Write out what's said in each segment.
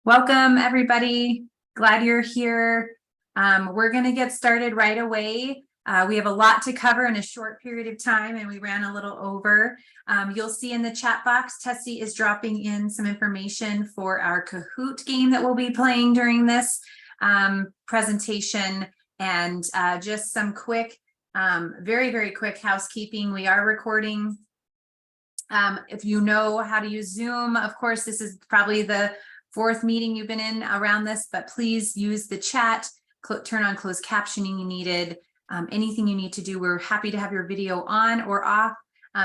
Welcome, everybody. Glad you're here. We're going to get started right away. We have a lot to cover in a short period of time, and we ran a little over. You'll see in the chat box, Tessie is dropping in some information for our Kahoot game that we'll be playing during this presentation, and just some quick, very quick housekeeping. We are recording. If you know how to use Zoom, of course, this is probably the fourth meeting you've been in around this, but please use the chat, turn on closed captioning you needed, anything you need to do. We're happy to have your video on or off.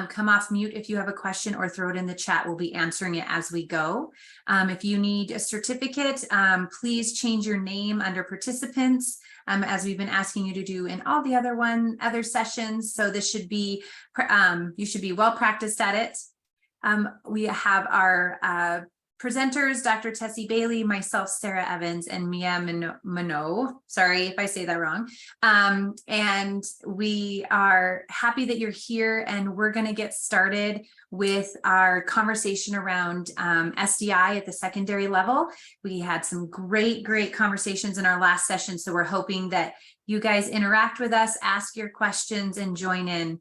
Come off mute if you have a question or throw it in the chat. We'll be answering it as we go. If you need a certificate, please change your name under participants, as we've been asking you to do in all the other sessions. So this should be, you should be well practiced at it. We have our presenters, Dr. Tessie Bailey, myself, Sarah Evans, and Mia Minot. Sorry if I say that wrong. And we are happy that you're here, and we're going to get started with our conversation around SDI at the secondary level. We had some great conversations in our last session, so we're hoping that you guys interact with us, ask your questions, and join in.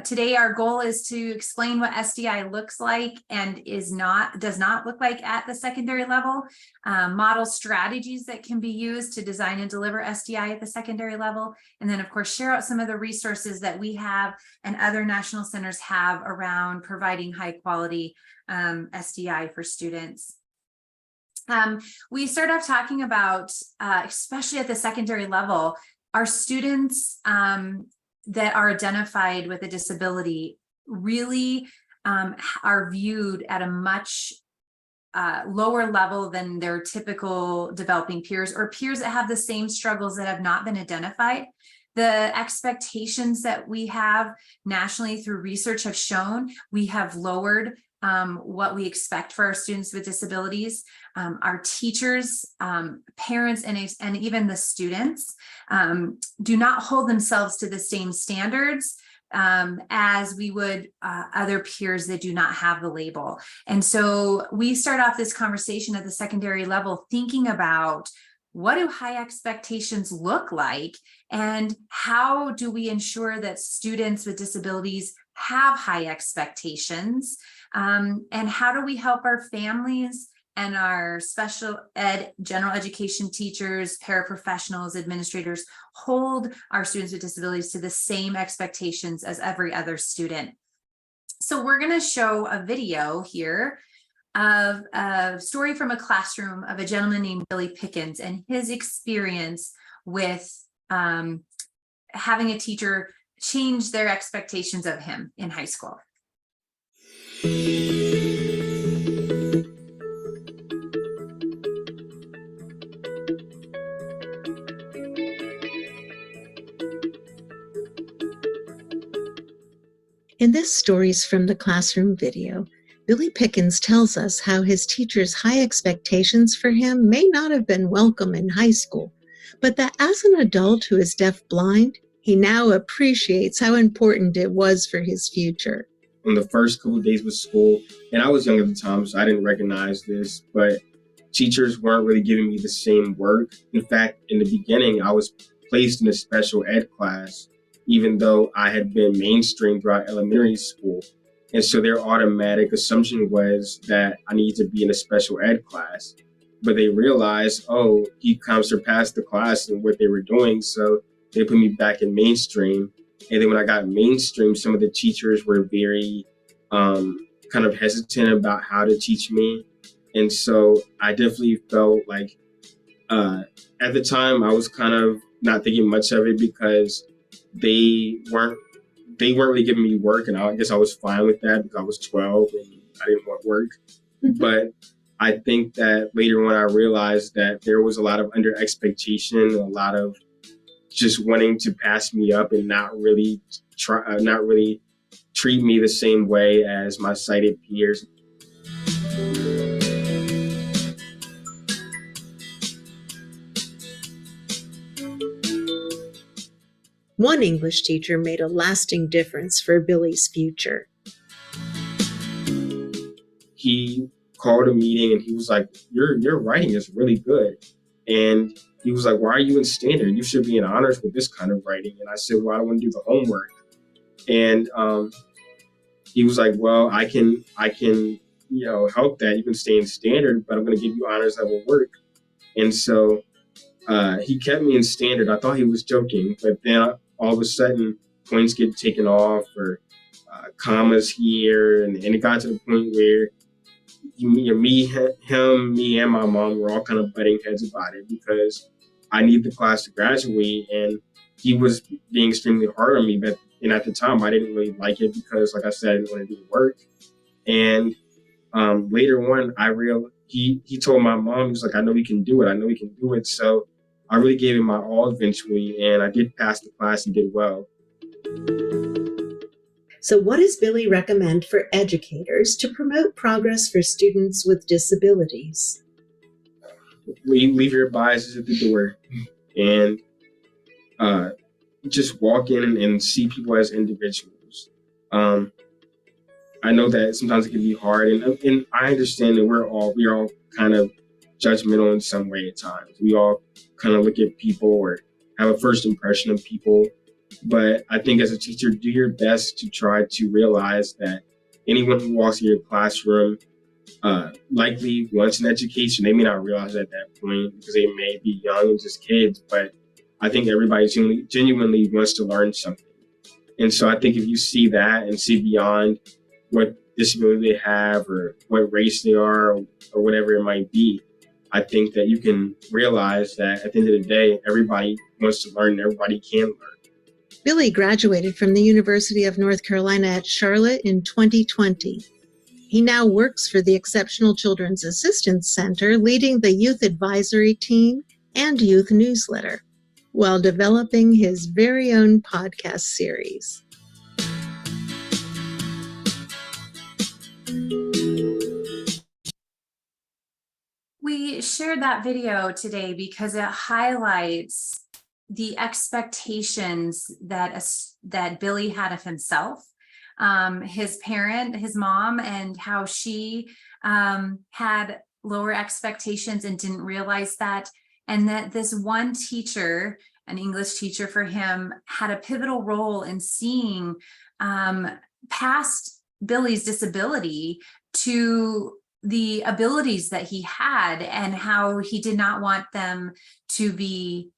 Today, our goal is to explain what SDI looks like and does not look like at the secondary level, model strategies that can be used to design and deliver SDI at the secondary level, and then, of course, share out some of the resources that we have and other national centers have around providing high quality SDI for students. We start off talking about, especially at the secondary level, our students that are identified with a disability really are viewed at a much lower level than their typical developing peers, or peers that have the same struggles that have not been identified. The expectations that we have nationally through research have shown we have lowered what we expect for our students with disabilities. Our teachers, parents, and even the students do not hold themselves to the same standards as we would other peers that do not have the label. And so we start off this conversation at the secondary level thinking about, what do high expectations look like, and how do we ensure that students with disabilities have high expectations? And how do we help our families and our special ed, general education teachers, paraprofessionals, administrators hold our students with disabilities to the same expectations as every other student? So we're going to show a video here of a story from a classroom of a gentleman named Billy Pickens and his experience with having a teacher change their expectations of him in high school. In this Stories from the Classroom video, Billy Pickens tells us how his teacher's high expectations for him may not have been welcome in high school, but that as an adult who is deaf-blind, he now appreciates how important it was for his future. On the first couple of days with school, and I was young at the time, so I didn't recognize this, but teachers weren't really giving me the same work. In fact, in the beginning, I was placed in a special ed class, even though I had been mainstream throughout elementary school. And so their automatic assumption was that I needed to be in a special ed class. But they realized, oh, he kind of surpassed the class and what they were doing, so they put me back in mainstream. And then when I got mainstream, some of the teachers were very kind of hesitant about how to teach me. And so I definitely felt like at the time I was kind of not thinking much of it because they weren't really giving me work, and I guess I was fine with that because I was 12 and I didn't want work. But I think that later on I realized that there was a lot of under expectation, a lot of just wanting to pass me up and not really treat me the same way as my sighted peers. One English teacher made a lasting difference for Billy's future. He called a meeting and he was like, your writing is really good. And he was like, why are you in standard? You should be in honors with this kind of writing. And I said, well, I don't want to do the homework. And he was like, well, I can, help that. You can stay in standard, but I'm going to give you honors level work. And so he kept me in standard. I thought he was joking, but then all of a sudden points get taken off or commas here. And it got to the point where me, and my mom were all kind of butting heads about it because I need the class to graduate. And he was being extremely hard on me. And at the time, I didn't really like it because, like I said, I didn't want to do work. And later on, I realized he told my mom, he was like, I know we can do it. I know we can do it. So I really gave him my all eventually. And I did pass the class and did well. So what does Billy recommend for educators to promote progress for students with disabilities? Leave your biases at the door and just walk in and see people as individuals. I know that sometimes it can be hard, and I understand that we're all kind of judgmental in some way at times. We all kind of look at people or have a first impression of people. But I think as a teacher, do your best to try to realize that anyone who walks in your classroom likely wants an education. They may not realize at that point because they may be young and just kids, but I think everybody genuinely wants to learn something. And so I think if you see that and see beyond what disability they have or what race they are or whatever it might be, I think that you can realize that at the end of the day, everybody wants to learn and everybody can learn. Billy graduated from the University of North Carolina at Charlotte in 2020. He now works for the Exceptional Children's Assistance Center, leading the youth advisory team and youth newsletter, while developing his very own podcast series. We shared that video today because it highlights the expectations that Billy had of himself, his parent, his mom, and how she had lower expectations and didn't realize that. And that this one teacher, an English teacher for him, had a pivotal role in seeing past Billy's disability to the abilities that he had and how he did not want them to be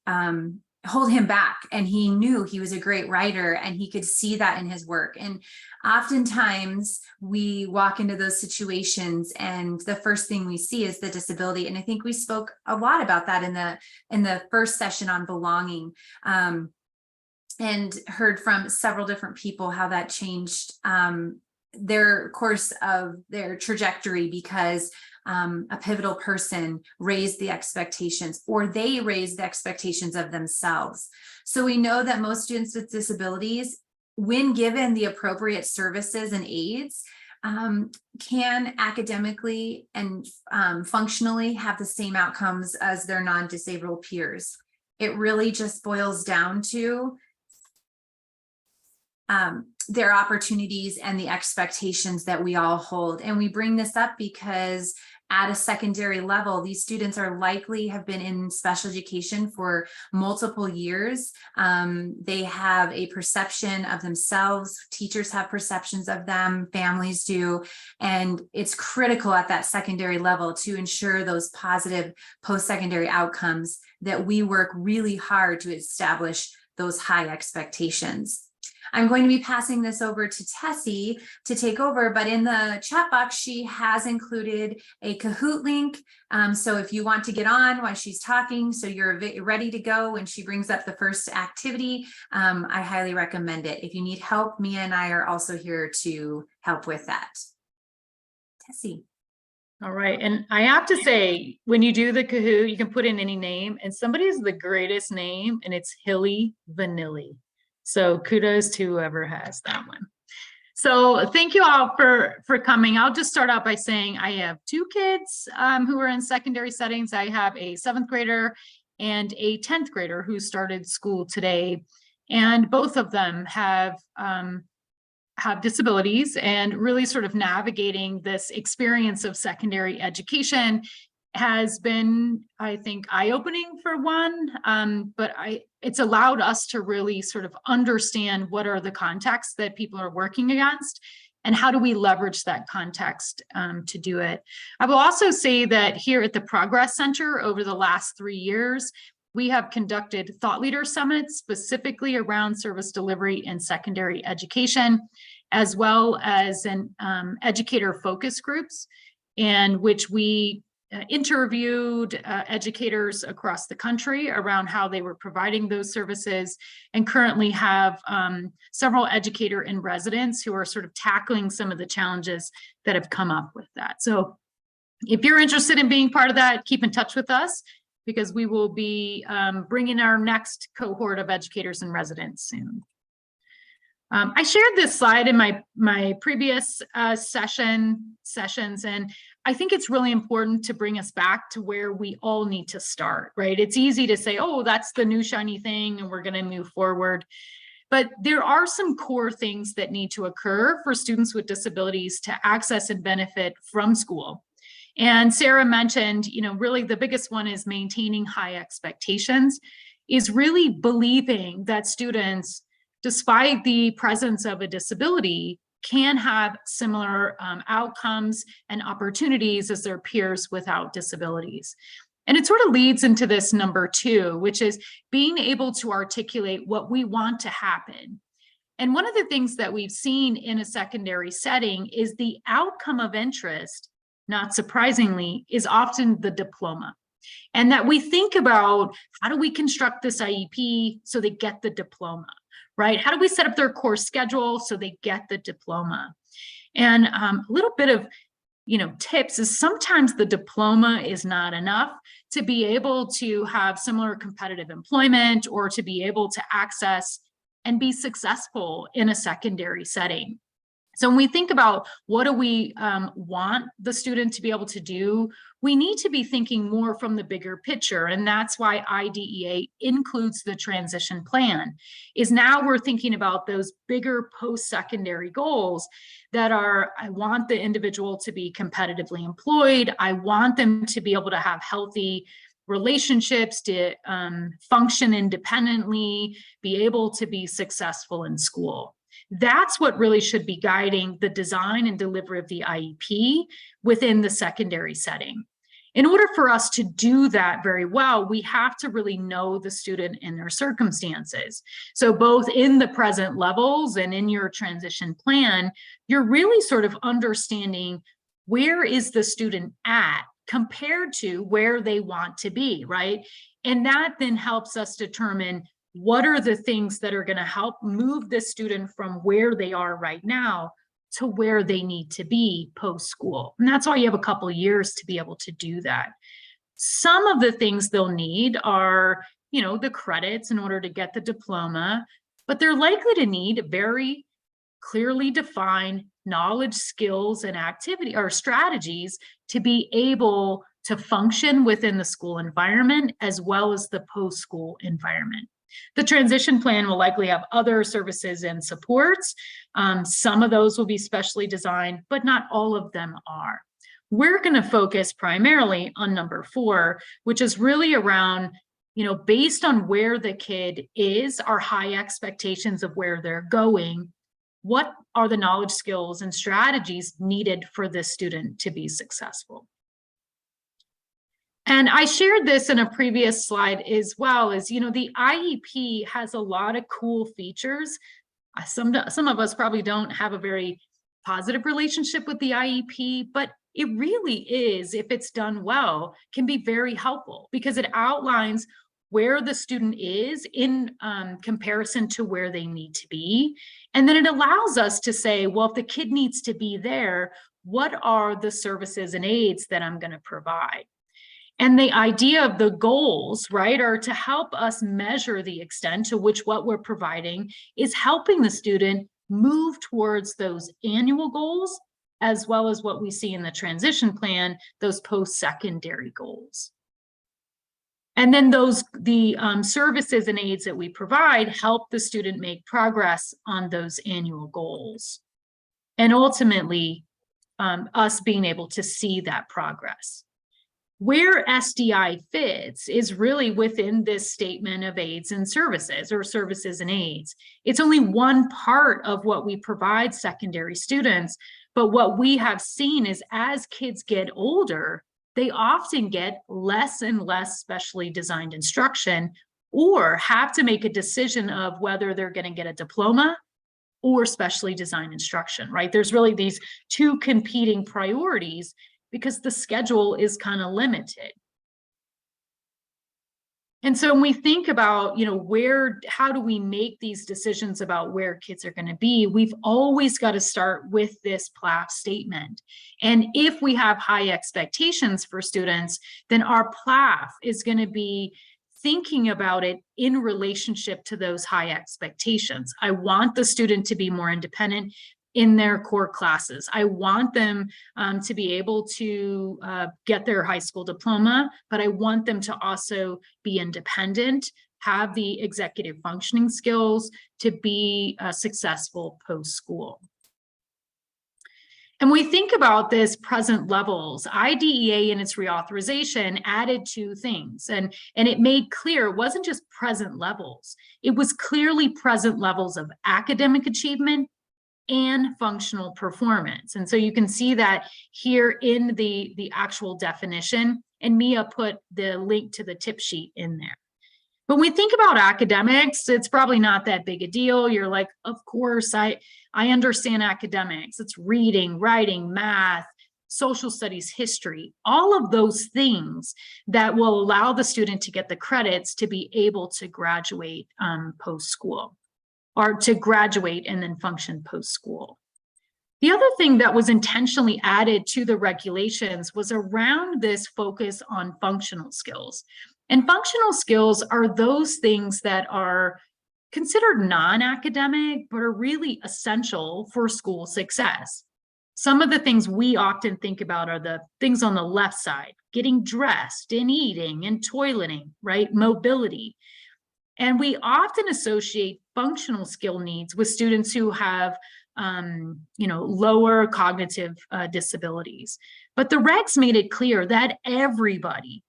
hold him back. And he knew he was a great writer and he could see that in his work. And oftentimes we walk into those situations and the first thing we see is the disability. And I think we spoke a lot about that in the first session on belonging, and heard from several different people how that changed their course of their trajectory because a pivotal person raised the expectations, or they raised the expectations of themselves. So we know that most students with disabilities, when given the appropriate services and aids, can academically and functionally have the same outcomes as their non-disabled peers. It really just boils down to their opportunities and the expectations that we all hold. And we bring this up because at a secondary level, these students are likely have been in special education for multiple years. They have a perception of themselves. Teachers have perceptions of them, families do. And it's critical at that secondary level to ensure those positive post-secondary outcomes that we work really hard to establish those high expectations. I'm going to be passing this over to Tessie to take over, but in the chat box, she has included a Kahoot link. So if you want to get on while she's talking, so you're ready to go when she brings up the first activity, I highly recommend it. If you need help, Mia and I are also here to help with that. Tessie. All right. And I have to say, when you do the Kahoot, you can put in any name, and somebody has the greatest name, and it's Hilly Vanilli. So kudos to whoever has that one. So thank you all for coming. I'll just start out by saying I have two kids who are in secondary settings. I have a 7th grader and a 10th grader who started school today. And both of them have have disabilities, and really sort of navigating this experience of secondary education has been, I think, eye-opening for one, but it's allowed us to really sort of understand what are the contexts that people are working against, and how do we leverage that context to do it. I will also say that here at the Progress Center over the last 3 years, we have conducted thought leader summits specifically around service delivery and secondary education, as well as an educator focus groups, in which we interviewed educators across the country around how they were providing those services, and currently have several educator in residence who are sort of tackling some of the challenges that have come up with that. So if you're interested in being part of that, keep in touch with us, because we will be bringing our next cohort of educators in residence soon. I shared this slide in my previous sessions, and I think it's really important to bring us back to where we all need to start, right? It's easy to say, oh, that's the new shiny thing and we're going to move forward. But there are some core things that need to occur for students with disabilities to access and benefit from school. And Sarah mentioned, really the biggest one is maintaining high expectations, is really believing that students, despite the presence of a disability, can have similar outcomes and opportunities as their peers without disabilities. And it sort of leads into this number 2, which is being able to articulate what we want to happen. And one of the things that we've seen in a secondary setting is the outcome of interest, not surprisingly, is often the diploma. And that we think about, how do we construct this IEP so they get the diploma, right? How do we set up their course schedule so they get the diploma? And a little bit of, tips is sometimes the diploma is not enough to be able to have similar competitive employment, or to be able to access and be successful in a secondary setting. So when we think about what do we want the student to be able to do, we need to be thinking more from the bigger picture. And that's why IDEA includes the transition plan, is now we're thinking about those bigger post-secondary goals that are, I want the individual to be competitively employed. I want them to be able to have healthy relationships, to function independently, be able to be successful in school. That's what really should be guiding the design and delivery of the IEP within the secondary setting. In order for us to do that very well, we have to really know the student and their circumstances. So both in the present levels and in your transition plan, you're really sort of understanding where is the student at compared to where they want to be, right? And that then helps us determine what are the things that are going to help move the student from where they are right now to where they need to be post-school. And that's why you have a couple of years to be able to do that. Some of the things they'll need are, the credits in order to get the diploma, but they're likely to need very clearly defined knowledge, skills, and activity or strategies to be able to function within the school environment as well as the post-school environment. The transition plan will likely have other services and supports. Some of those will be specially designed, but not all of them are. We're going to focus primarily on number 4, which is really around, based on where the kid is, our high expectations of where they're going, what are the knowledge, skills, and strategies needed for this student to be successful? And I shared this in a previous slide as well, as the IEP has a lot of cool features. Some of us probably don't have a very positive relationship with the IEP, but it really is, if it's done well, can be very helpful because it outlines where the student is in comparison to where they need to be. And then it allows us to say, well, if the kid needs to be there, what are the services and aids that I'm going to provide? And the idea of the goals, right, are to help us measure the extent to which what we're providing is helping the student move towards those annual goals, as well as what we see in the transition plan, those post-secondary goals. And then the services and aids that we provide help the student make progress on those annual goals. and ultimately us being able to see that progress. Where SDI fits is really within this statement of aids and services, or services and aids. It's only one part of what we provide secondary students, but what we have seen is as kids get older, they often get less and less specially designed instruction, or have to make a decision of whether they're going to get a diploma or specially designed instruction, right? There's really these two competing priorities because the schedule is kind of limited. And so when we think about, how do we make these decisions about where kids are going to be, we've always got to start with this PLAF statement. And if we have high expectations for students, then our PLAF is going to be thinking about it in relationship to those high expectations. I want the student to be more independent in their core classes. I want them to be able to get their high school diploma, but I want them to also be independent, have the executive functioning skills to be successful post-school. And we think about this present levels. IDEA in its reauthorization added two things, and it made clear it wasn't just present levels. It was clearly present levels of academic achievement and functional performance. And so you can see that here in the actual definition, and Mia put the link to the tip sheet in there. When we think about academics, it's probably not that big a deal. You're like, of course, I understand academics. It's reading, writing, math, social studies, history, all of those things that will allow the student to get the credits to be able to graduate post-school, or to graduate and then function post-school. The other thing that was intentionally added to the regulations was around this focus on functional skills. And functional skills are those things that are considered non-academic, but are really essential for school success. Some of the things we often think about are the things on the left side: getting dressed and eating and toileting, right? Mobility. And we often associate functional skill needs with students who have, lower cognitive disabilities. But the regs made it clear that everybody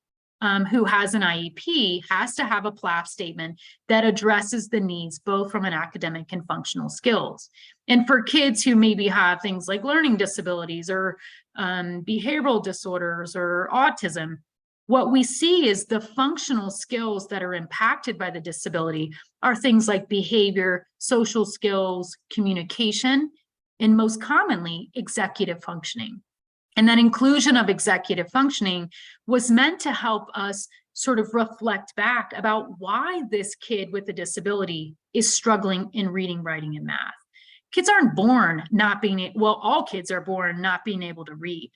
who has an IEP has to have a PLAF statement that addresses the needs both from an academic and functional skills. And for kids who maybe have things like learning disabilities or behavioral disorders or autism, what we see is the functional skills that are impacted by the disability are things like behavior, social skills, communication, and most commonly, executive functioning. And that inclusion of executive functioning was meant to help us sort of reflect back about why this kid with a disability is struggling in reading, writing, and math. Kids aren't born not being, all kids are born not being able to read.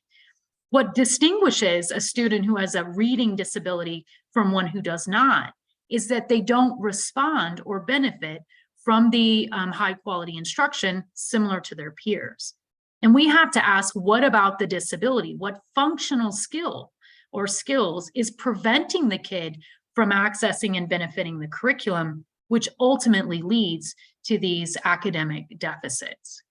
What distinguishes a student who has a reading disability from one who does not is that they don't respond or benefit from the high quality instruction similar to their peers. And we have to ask, what about the disability? What functional skill or skills is preventing the kid from accessing and benefiting the curriculum, which ultimately leads to these academic deficits?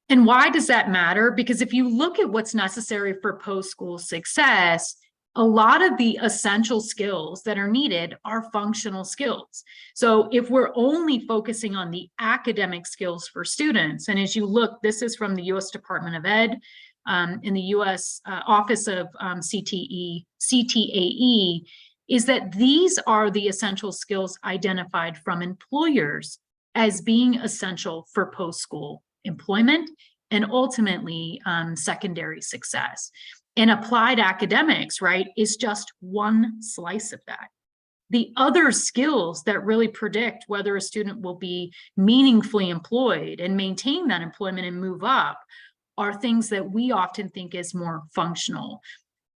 And why does that matter? Because if you look at what's necessary for post-school success, a lot of the essential skills that are needed are functional skills. So if we're only focusing on the academic skills for students, and as you look, this is from the US Department of Ed, in the US Office of CTAE, is that these are the essential skills identified from employers as being essential for post-school employment and ultimately secondary success. And applied academics, right, is just one slice of that. The other skills that really predict whether a student will be meaningfully employed and maintain that employment and move up are things that we often think is more functional.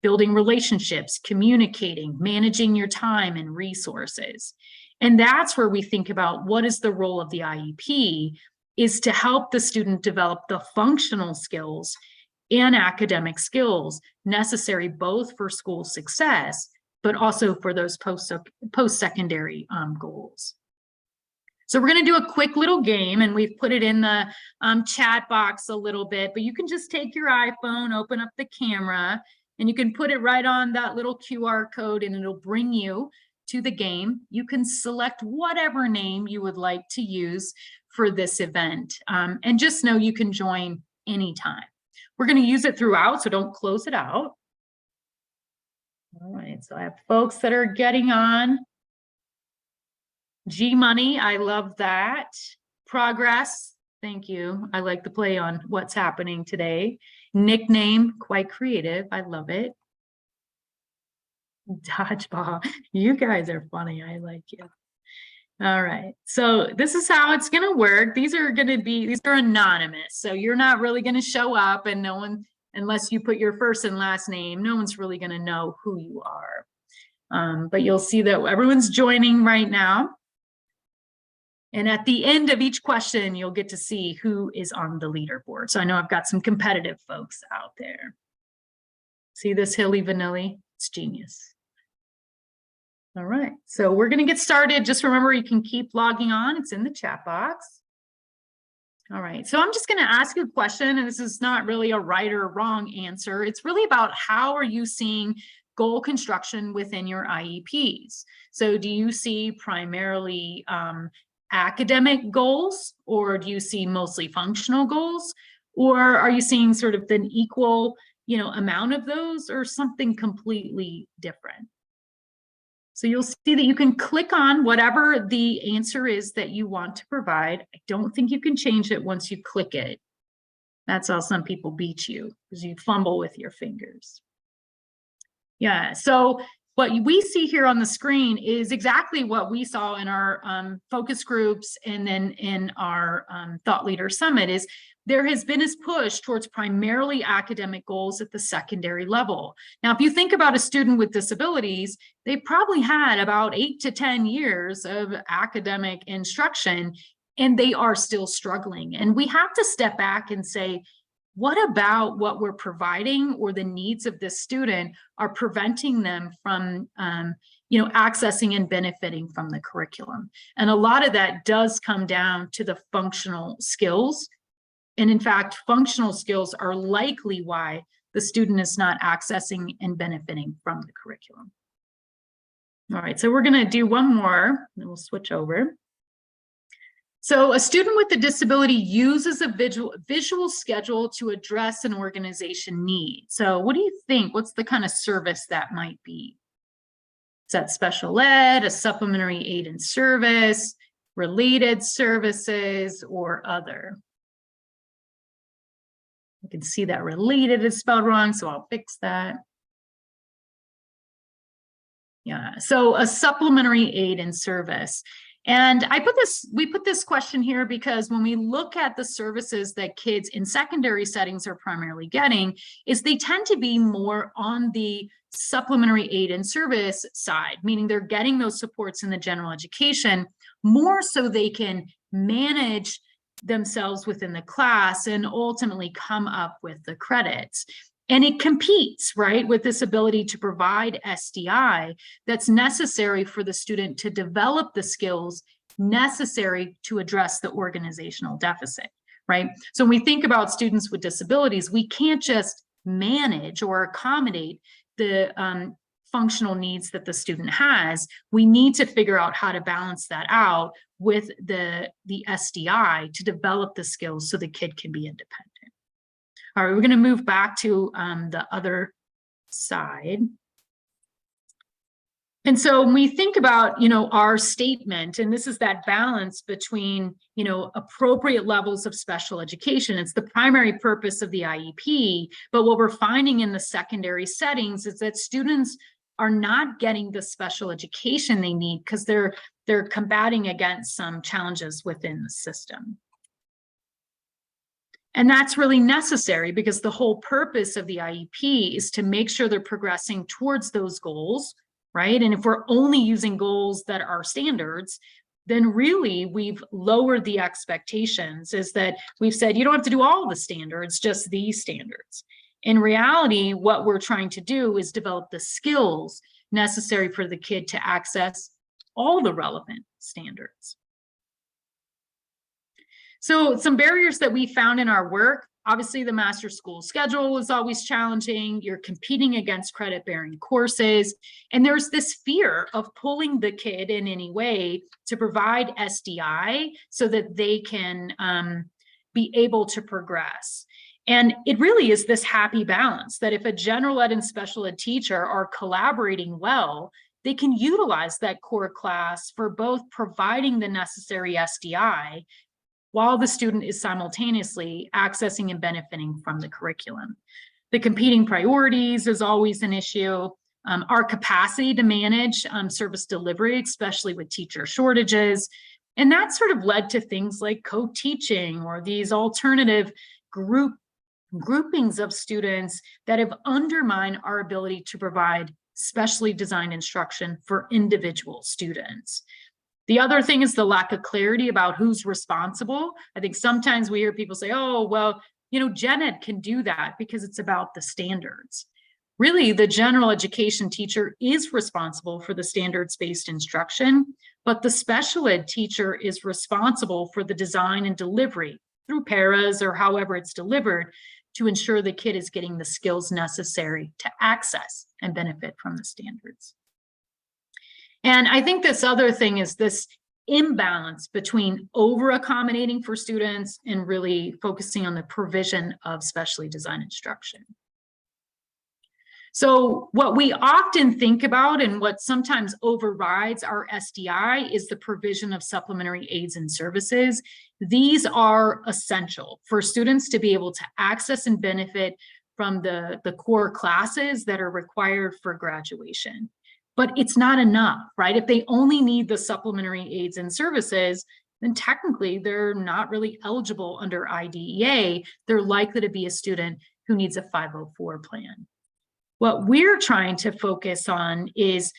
Building relationships, communicating, managing your time and resources. And that's where we think about what is the role of the IEP, is to help the student develop the functional skills and academic skills necessary both for school success, but also for those post-secondary goals. So we're going to do a quick little game, and we've put it in the chat box a little bit, but you can just take your iPhone, open up the camera, and you can put it right on that little QR code, and it'll bring you to the game. You can select whatever name you would like to use for this event, and just know you can join anytime. We're going to use it throughout, so don't close it out. All right, so I have folks that are getting on. G Money, I love that. Progress, thank you. I like the play on what's happening today. Nickname, quite creative. I love it. Dodgeball, you guys are funny. I like you. All right, so this is how it's going to work. These are anonymous, so you're not really going to show up, and no one, unless you put your first and last name, no one's really going to know who you are. But you'll see that everyone's joining right now. And at the end of each question, you'll get to see who is on the leaderboard. So I know I've got some competitive folks out there. See this Hilly Vanilli? It's genius. All right, so we're going to get started. Just remember, you can keep logging on. It's in the chat box. All right, so I'm just going to ask you a question, and this is not really a right or wrong answer. It's really about how are you seeing goal construction within your IEPs? So do you see primarily academic goals, or do you see mostly functional goals, or are you seeing sort of an equal, amount of those, or something completely different? So you'll see that you can click on whatever the answer is that you want to provide. I don't think you can change it once you click it. That's how some people beat you, because you fumble with your fingers. Yeah, so what we see here on the screen is exactly what we saw in our focus groups and then in our Thought Leader Summit. Is there has been this push towards primarily academic goals at the secondary level. Now, if you think about a student with disabilities, they probably had about 8 to 10 years of academic instruction, and they are still struggling. And we have to step back and say, what about what we're providing or the needs of this student are preventing them from, accessing and benefiting from the curriculum? And a lot of that does come down to the functional skills. And in fact, functional skills are likely why the student is not accessing and benefiting from the curriculum. All right, so we're going to do one more, and we'll switch over. So a student with a disability uses a visual schedule to address an organization need. So what do you think? What's the kind of service that might be? Is that special ed, a supplementary aid and service, related services, or other? I can see that related is spelled wrong, so I'll fix that. Yeah, so a supplementary aid and service. And we put this question here because when we look at the services that kids in secondary settings are primarily getting, is they tend to be more on the supplementary aid and service side, meaning they're getting those supports in the general education more so they can manage themselves within the class and ultimately come up with the credits. And it competes, right, with this ability to provide SDI that's necessary for the student to develop the skills necessary to address the organizational deficit, right? So when we think about students with disabilities, we can't just manage or accommodate the functional needs that the student has. We need to figure out how to balance that out with the SDI to develop the skills so the kid can be independent. All right, we're going to move back to the other side. And so when we think about, our statement, and this is that balance between, appropriate levels of special education, it's the primary purpose of the IEP, but what we're finding in the secondary settings is that students are not getting the special education they need because they're combating against some challenges within the system. And that's really necessary because the whole purpose of the IEP is to make sure they're progressing towards those goals, right? And if we're only using goals that are standards, then really we've lowered the expectations, is that we've said, you don't have to do all the standards, just these standards. In reality, what we're trying to do is develop the skills necessary for the kid to access all the relevant standards. So some barriers that we found in our work, obviously the master school schedule is always challenging. You're competing against credit bearing courses. And there's this fear of pulling the kid in any way to provide SDI so that they can be able to progress. And it really is this happy balance that if a general ed and special ed teacher are collaborating well, they can utilize that core class for both providing the necessary SDI while the student is simultaneously accessing and benefiting from the curriculum. The competing priorities is always an issue. Our capacity to manage service delivery, especially with teacher shortages. And that sort of led to things like co-teaching or these alternative groupings of students that have undermined our ability to provide specially designed instruction for individual students. The other thing is the lack of clarity about who's responsible. I think sometimes we hear people say, oh, well, gen ed can do that because it's about the standards. Really, the general education teacher is responsible for the standards-based instruction, but the special ed teacher is responsible for the design and delivery through paras or however it's delivered to ensure the kid is getting the skills necessary to access and benefit from the standards. And I think this other thing is this imbalance between over accommodating for students and really focusing on the provision of specially designed instruction. So what we often think about and what sometimes overrides our SDI is the provision of supplementary aids and services. These are essential for students to be able to access and benefit from the core classes that are required for graduation. But it's not enough, right? If they only need the supplementary aids and services, then technically they're not really eligible under IDEA. They're likely to be a student who needs a 504 plan. What we're trying to focus on is,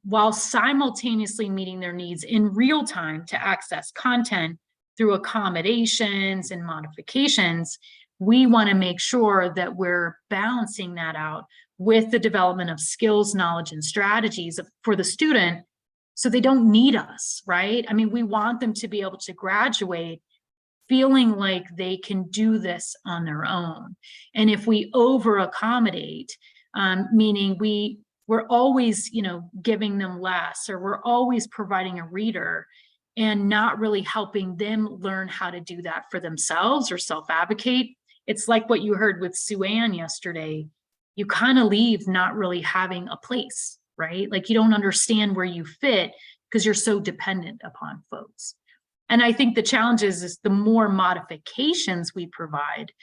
while simultaneously meeting their needs in real time to access content through accommodations and modifications, we want to make sure that we're balancing that out with the development of skills, knowledge, and strategies for the student so they don't need us, right? I mean, we want them to be able to graduate feeling like they can do this on their own. And if we over accommodate, meaning we're always, giving them less, or we're always providing a reader and not really helping them learn how to do that for themselves or self-advocate, it's like what you heard with Sue Ann yesterday. You kind of leave not really having a place, right? Like you don't understand where you fit because you're so dependent upon folks. And I think the challenge is the more modifications we provide,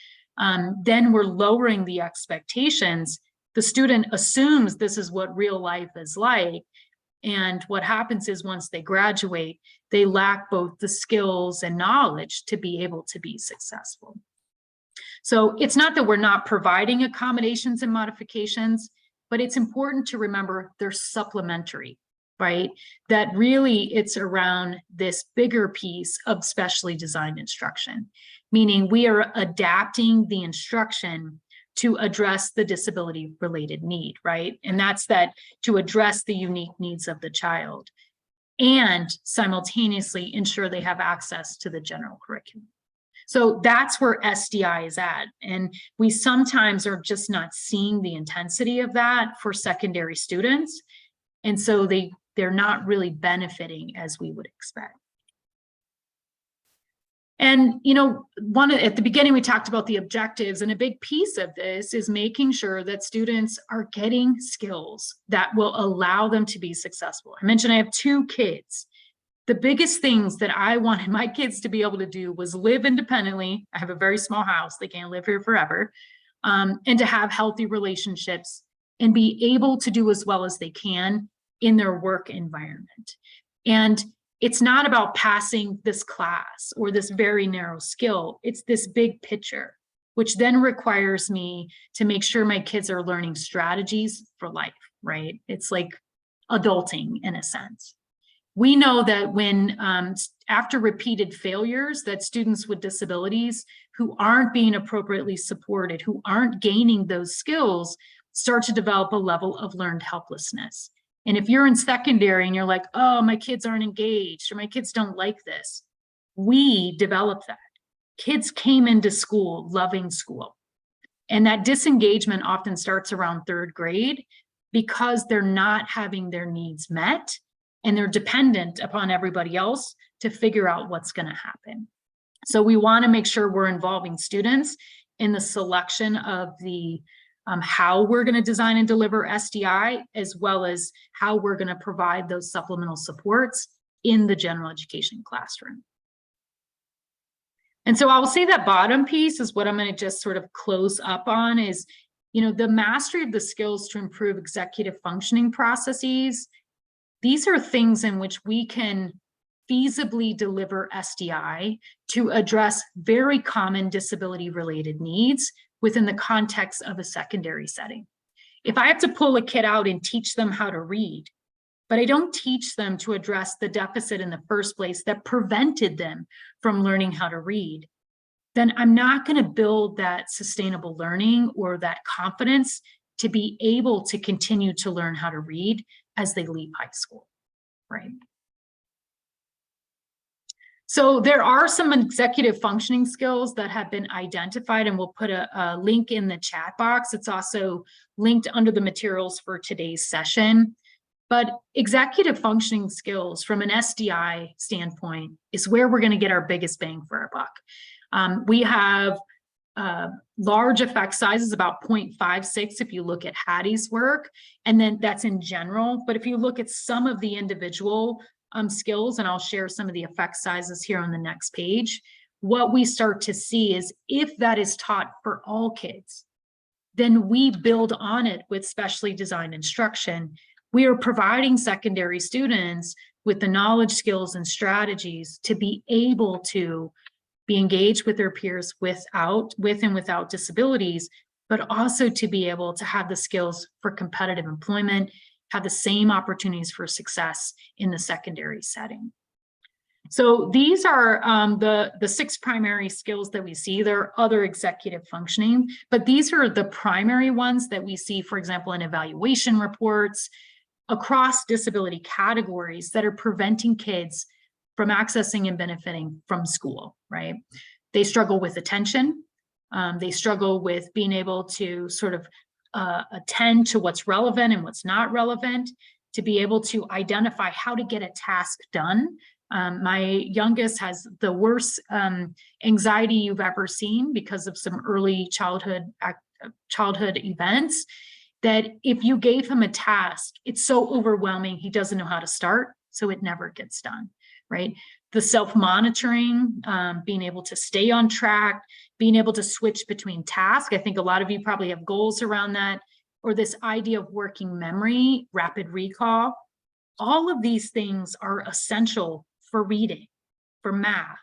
then we're lowering the expectations. The student assumes this is what real life is like. And what happens is once they graduate, they lack both the skills and knowledge to be able to be successful. So it's not that we're not providing accommodations and modifications, but it's important to remember they're supplementary, right? That really it's around this bigger piece of specially designed instruction, meaning we are adapting the instruction to address the disability related need, right? And that's that to address the unique needs of the child and simultaneously ensure they have access to the general curriculum. So that's where SDI is at. And we sometimes are just not seeing the intensity of that for secondary students. And so they're not really benefiting as we would expect. And, at the beginning, we talked about the objectives, and a big piece of this is making sure that students are getting skills that will allow them to be successful. I mentioned I have 2 kids. The biggest things that I wanted my kids to be able to do was live independently. I have a very small house. They can't live here forever. And to have healthy relationships and be able to do as well as they can in their work environment. And it's not about passing this class or this very narrow skill. It's this big picture, which then requires me to make sure my kids are learning strategies for life, right? It's like adulting in a sense. We know that when after repeated failures, that students with disabilities who aren't being appropriately supported, who aren't gaining those skills, start to develop a level of learned helplessness. And if you're in secondary and you're like, oh, my kids aren't engaged or my kids don't like this, We developed that. Kids came into school loving school. And that disengagement often starts around 3rd grade because they're not having their needs met and they're dependent upon everybody else to figure out what's going to happen. So we want to make sure we're involving students in the selection of the how we're going to design and deliver SDI, as well as how we're going to provide those supplemental supports in the general education classroom. And so I'll say that bottom piece is what I'm going to just sort of close up on is, you know, the mastery of the skills to improve executive functioning processes. These are things in which we can feasibly deliver SDI to address very common disability related needs within the context of a secondary setting. If I have to pull a kid out and teach them how to read, but I don't teach them to address the deficit in the first place that prevented them from learning how to read, then I'm not going to build that sustainable learning or that confidence to be able to continue to learn how to read as they leave high school, right? So there are some executive functioning skills that have been identified, and we'll put a link in the chat box. It's also linked under the materials for today's session. But executive functioning skills from an SDI standpoint is where we're going to get our biggest bang for our buck. We have large effect sizes, about 0.56 if you look at Hattie's work, and then that's in general. But if you look at some of the individual skills, and I'll share some of the effect sizes here on the next page, what we start to see is if that is taught for all kids, then we build on it with specially designed instruction. We are providing secondary students with the knowledge, skills, and strategies to be able to be engaged with their peers with and without disabilities, but also to be able to have the skills for competitive employment, have the same opportunities for success in the secondary setting. So these are the 6 primary skills that we see. There are other executive functioning, but these are the primary ones that we see, for example, in evaluation reports across disability categories that are preventing kids from accessing and benefiting from school, right? They struggle with attention. They struggle with being able to sort of attend to what's relevant and what's not relevant, to be able to identify how to get a task done. My youngest has the worst anxiety you've ever seen because of some early childhood events, that if you gave him a task, it's so overwhelming, he doesn't know how to start, so it never gets done, right? The self-monitoring, being able to stay on track, being able to switch between tasks. I think a lot of you probably have goals around that, or this idea of working memory, rapid recall. All of these things are essential for reading, for math,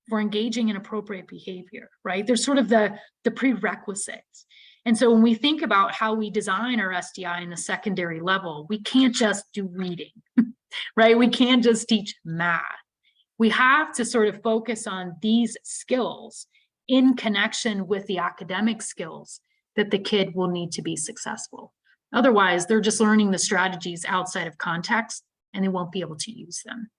for engaging in appropriate behavior, right? They're sort of the prerequisites. And so when we think about how we design our SDI in the secondary level, we can't just do reading, right? We can't just teach math. We have to sort of focus on these skills in connection with the academic skills that the kid will need to be successful. Otherwise, they're just learning the strategies outside of context and they won't be able to use them.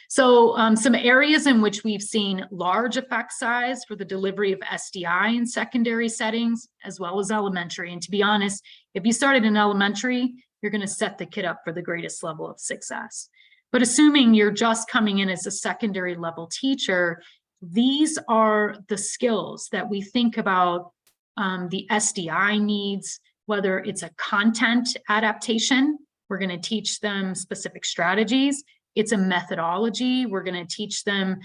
So some areas in which we've seen large effect size for the delivery of SDI in secondary settings, as well as elementary. And to be honest, if you started in elementary, you're going to set the kid up for the greatest level of success. But assuming you're just coming in as a secondary level teacher, these are the skills that we think about the SDI needs, whether it's a content adaptation, we're going to teach them specific strategies. It's a methodology. We're going to teach them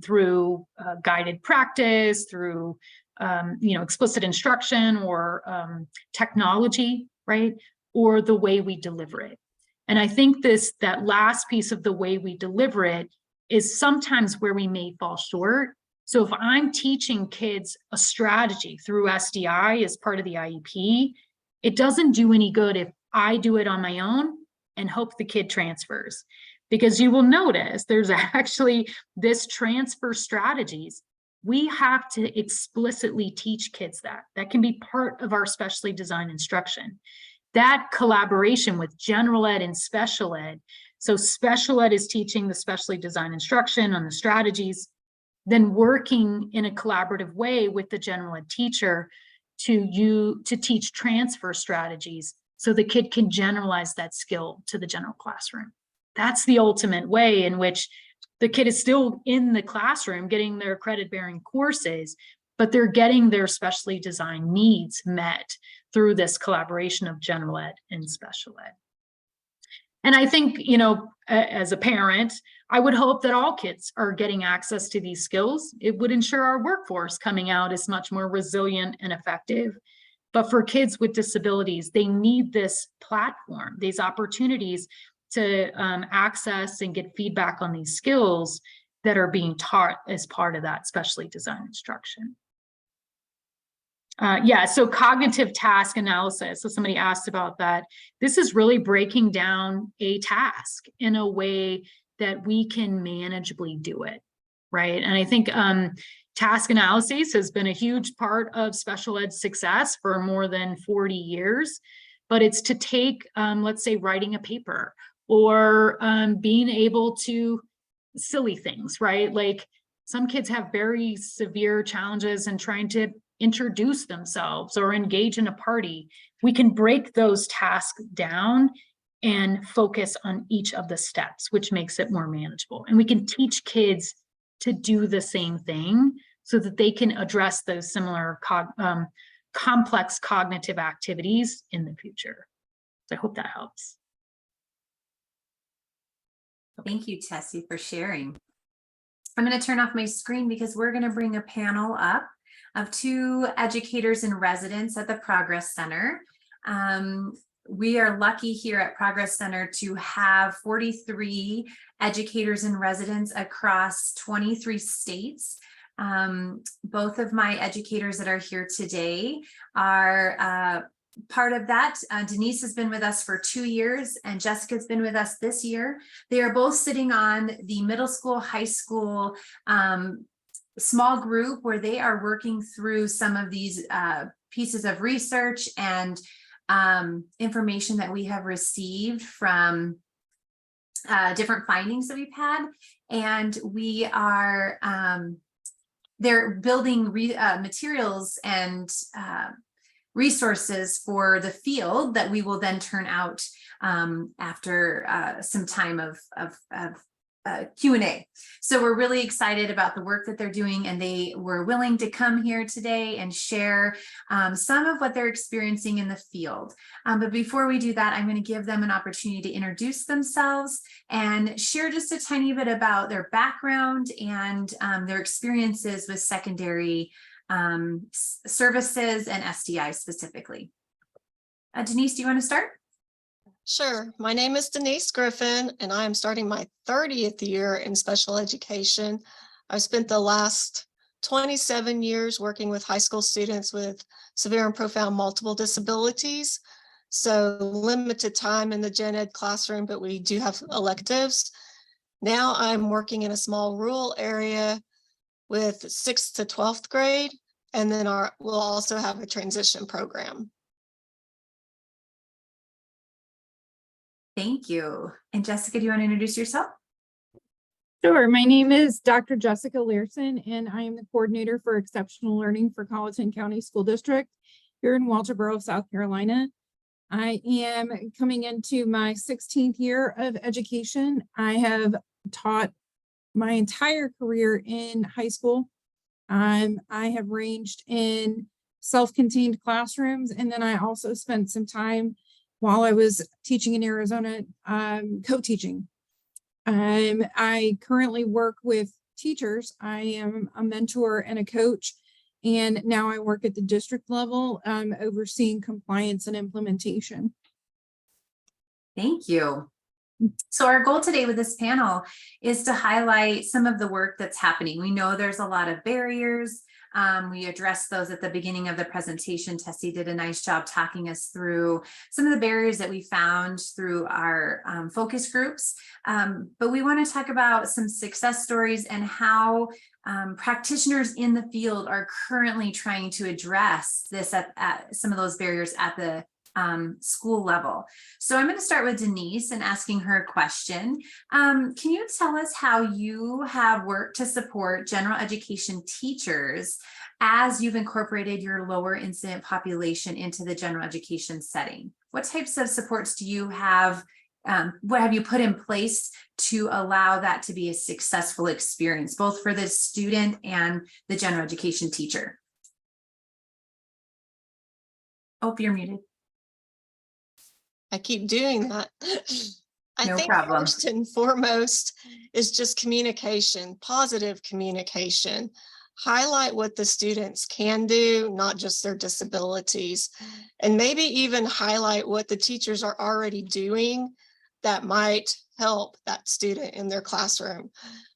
through guided practice, through explicit instruction or technology, right? Or the way we deliver it. And I think that last piece of the way we deliver it is sometimes where we may fall short. So if I'm teaching kids a strategy through SDI as part of the IEP, it doesn't do any good if I do it on my own and hope the kid transfers. Because you will notice there's actually this transfer strategies. We have to explicitly teach kids that. That can be part of our specially designed instruction. That collaboration with general ed and special ed So special ed is teaching the specially designed instruction on the strategies, then working in a collaborative way with the general ed teacher to teach transfer strategies so the kid can generalize that skill to the general classroom. That's the ultimate way in which the kid is still in the classroom getting their credit-bearing courses, but they're getting their specially designed needs met through this collaboration of general ed and special ed. And I think, you know, as a parent, I would hope that all kids are getting access to these skills. It would ensure our workforce coming out is much more resilient and effective. But for kids with disabilities, they need this platform, these opportunities to access and get feedback on these skills that are being taught as part of that specially designed instruction. Yeah, so cognitive task analysis. So somebody asked about that. This is really breaking down a task in a way that we can manageably do it, right? And I think task analysis has been a huge part of special ed success for more than 40 years, but it's to take, let's say, writing a paper or being able to silly things, right? Like some kids have very severe challenges in trying to introduce themselves or engage in a party. We can break those tasks down and focus on each of the steps, which makes it more manageable. And we can teach kids to do the same thing so that they can address those similar complex cognitive activities in the future. So I hope that helps. Thank you, Tessie, for sharing. I'm going to turn off my screen because we're going to bring a panel up of 2 educators in residence at the Progress Center. We are lucky here at Progress Center to have 43 educators in residence across 23 states. Both of my educators that are here today are part of that. Denise has been with us for 2 years and Jessica's been with us this year. They are both sitting on the middle school, high school small group where they are working through some of these pieces of research and information that we have received from different findings that we've had. And we are, they're building materials and resources for the field that we will then turn out after some time of Q&A. So we're really excited about the work that they're doing, and they were willing to come here today and share some of what they're experiencing in the field. But before we do that, I'm going to give them an opportunity to introduce themselves and share just a tiny bit about their background and their experiences with secondary services and SDI specifically. Denise, do you want to start? Sure. My name is Denise Griffin, and I am starting my 30th year in special education. I've spent the last 27 years working with high school students with severe and profound multiple disabilities. So limited time in the gen ed classroom, but we do have electives. Now I'm working in a small rural area with 6th to 12th grade, and then we'll also have a transition program. Thank you. And Jessica, do you want to introduce yourself? Sure. My name is Dr. Jessica Learson, and I am the coordinator for exceptional learning for Colleton County School District here in Walterboro, South Carolina. I am coming into my 16th year of education. I have taught my entire career in high school. I have ranged in self-contained classrooms, and then I also spent some time while I was teaching in Arizona, co-teaching. I currently work with teachers. I am a mentor and a coach, and now I work at the district level, overseeing compliance and implementation. Thank you. So our goal today with this panel is to highlight some of the work that's happening. We know there's a lot of barriers. We addressed those at the beginning of the presentation. Tessie did a nice job talking us through some of the barriers that we found through our focus groups. But we want to talk about some success stories and how practitioners in the field are currently trying to address this at some of those barriers at the school level. So I'm going to start with Denise and asking her a question. Can you tell us how you have worked to support general education teachers as you've incorporated your lower incident population into the general education setting? What types of supports do you have? What have you put in place to allow that to be a successful experience, both for the student and the general education teacher? Oh, you're muted. I keep doing that. I No think problem. first and foremost is just communication, positive communication. Highlight what the students can do, not just their disabilities, and maybe even highlight what the teachers are already doing that might help that student in their classroom.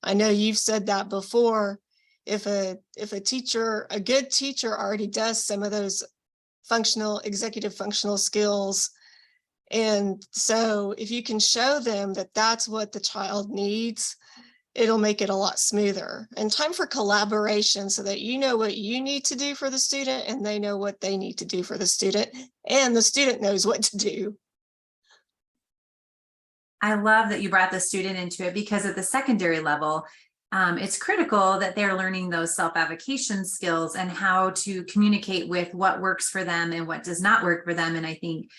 I know you've said that before. If a teacher, a good teacher already does some of those executive functional skills. And so if you can show them that that's what the child needs, it'll make it a lot smoother. And time for collaboration so that you know what you need to do for the student and they know what they need to do for the student, and the student knows what to do. I love that you brought the student into it, because at the secondary level, it's critical that they're learning those self-advocation skills and how to communicate with what works for them and what does not work for them. And I think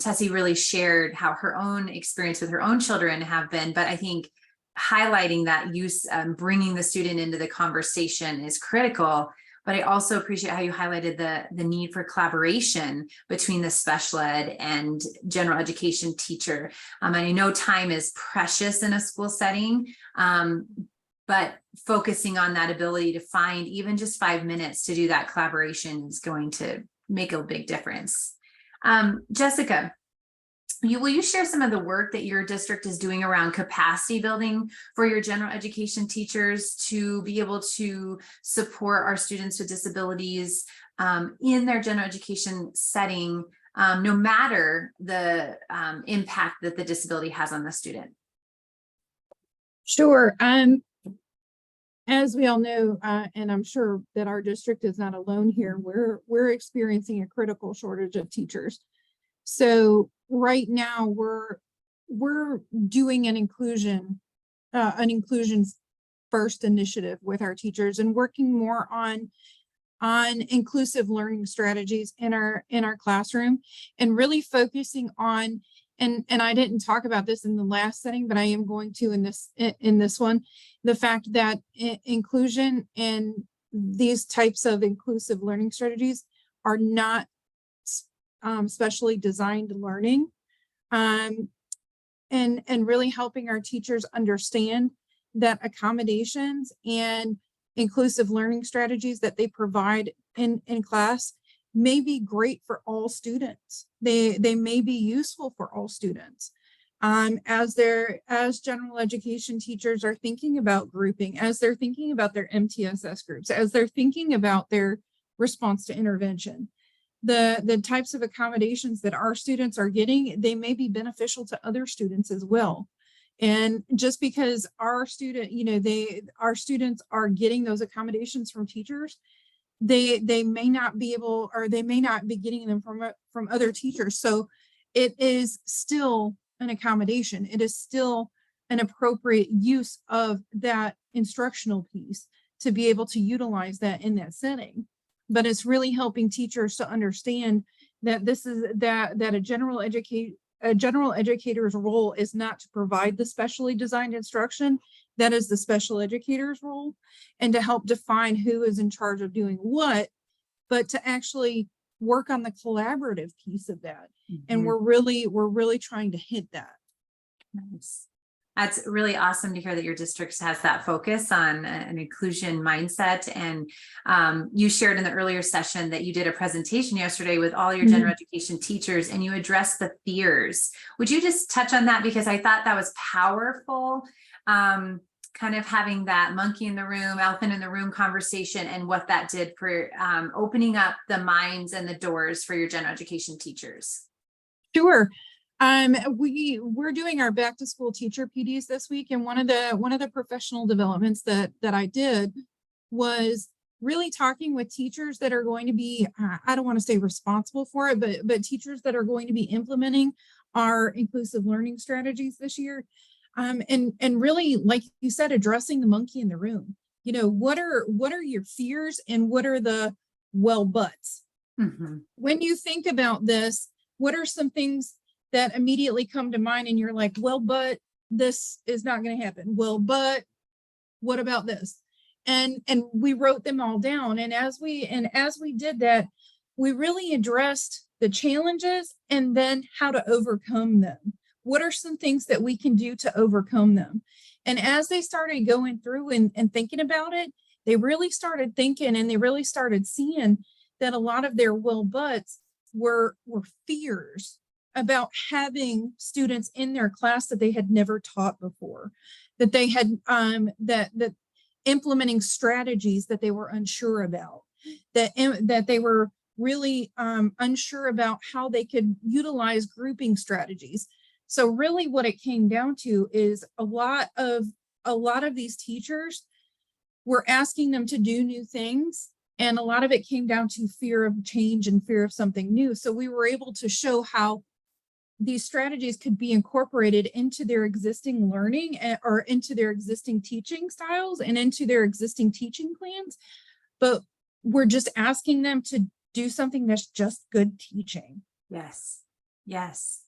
Tessie really shared how her own experience with her own children have been, but I think highlighting that use, bringing the student into the conversation is critical. But I also appreciate how you highlighted the need for collaboration between the special ed and general education teacher. And I know time is precious in a school setting, but focusing on that ability to find even just 5 minutes to do that collaboration is going to make a big difference. Jessica, will you share some of the work that your district is doing around capacity building for your general education teachers to be able to support our students with disabilities in their general education setting, no matter the impact that the disability has on the student? Sure. As we all know, and I'm sure that our district is not alone here, we're experiencing a critical shortage of teachers. So right now we're doing an inclusion first initiative with our teachers and working more on inclusive learning strategies in our classroom, and really focusing on, and I didn't talk about this in the last setting, but I am going to in this one, the fact that inclusion and these types of inclusive learning strategies are not specially designed learning, and really helping our teachers understand that accommodations and inclusive learning strategies that they provide in class may be great for all students. They may be useful for all students. As general education teachers are thinking about grouping, as they're thinking about their MTSS groups, as they're thinking about their response to intervention, the types of accommodations that our students are getting, they may be beneficial to other students as well. And just because our students are getting those accommodations from teachers, they may not be able, or they may not be getting them from other teachers. So it is still an accommodation. It is still an appropriate use of that instructional piece to be able to utilize that in that setting. But it's really helping teachers to understand that a general educator's role is not to provide the specially designed instruction. That is the special educator's role, and to help define who is in charge of doing what, but to actually work on the collaborative piece of that. Mm-hmm. And we're really trying to hit that. Nice. That's really awesome to hear that your district has that focus on an inclusion mindset. And you shared in the earlier session that you did a presentation yesterday with all your general education teachers, and you addressed the fears. Would you just touch on that? Because I thought that was powerful, kind of having that monkey in the room, elephant in the room conversation, and what that did for opening up the minds and the doors for your general education teachers. Sure. We're doing our back to school teacher PDs this week, and one of the professional developments that I did was really talking with teachers that are going to be, I don't want to say responsible for it, but teachers that are going to be implementing our inclusive learning strategies this year. And really, like you said, addressing the monkey in the room. You know, what are your fears and what are the well buts? Mhm. When you think about this, what are some things that immediately come to mind and you're like, well, but this is not going to happen. Well, but what about this? And we wrote them all down. And as we did that, we really addressed the challenges and then how to overcome them. What are some things that we can do to overcome them? And as they started going through and thinking about it, they really started thinking and they really started seeing that a lot of their well buts were fears about having students in their class that they had never taught before, that they had that implementing strategies that they were unsure about, that they were really unsure about how they could utilize grouping strategies. So really what it came down to is a lot of these teachers were asking them to do new things. And a lot of it came down to fear of change and fear of something new. So we were able to show how these strategies could be incorporated into their existing learning or into their existing teaching styles and into their existing teaching plans. But we're just asking them to do something that's just good teaching. Yes. Yes.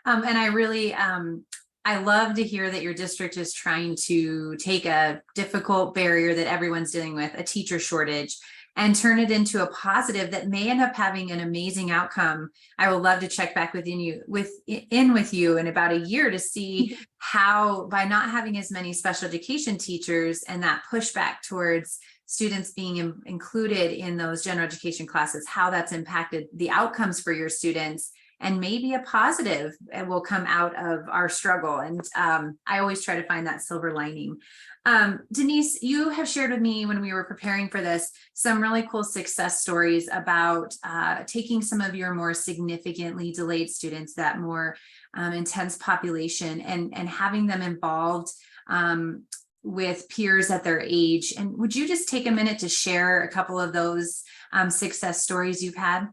And I really, I love to hear that your district is trying to take a difficult barrier that everyone's dealing with, a teacher shortage, and turn it into a positive that may end up having an amazing outcome. I would love to check back with you in about a year to see how, by not having as many special education teachers and that pushback towards students being included in those general education classes, how that's impacted the outcomes for your students. And maybe a positive will come out of our struggle. And I always try to find that silver lining. Denise, you have shared with me when we were preparing for this, some really cool success stories about taking some of your more significantly delayed students, that more intense population, and having them involved with peers at their age. And would you just take a minute to share a couple of those success stories you've had?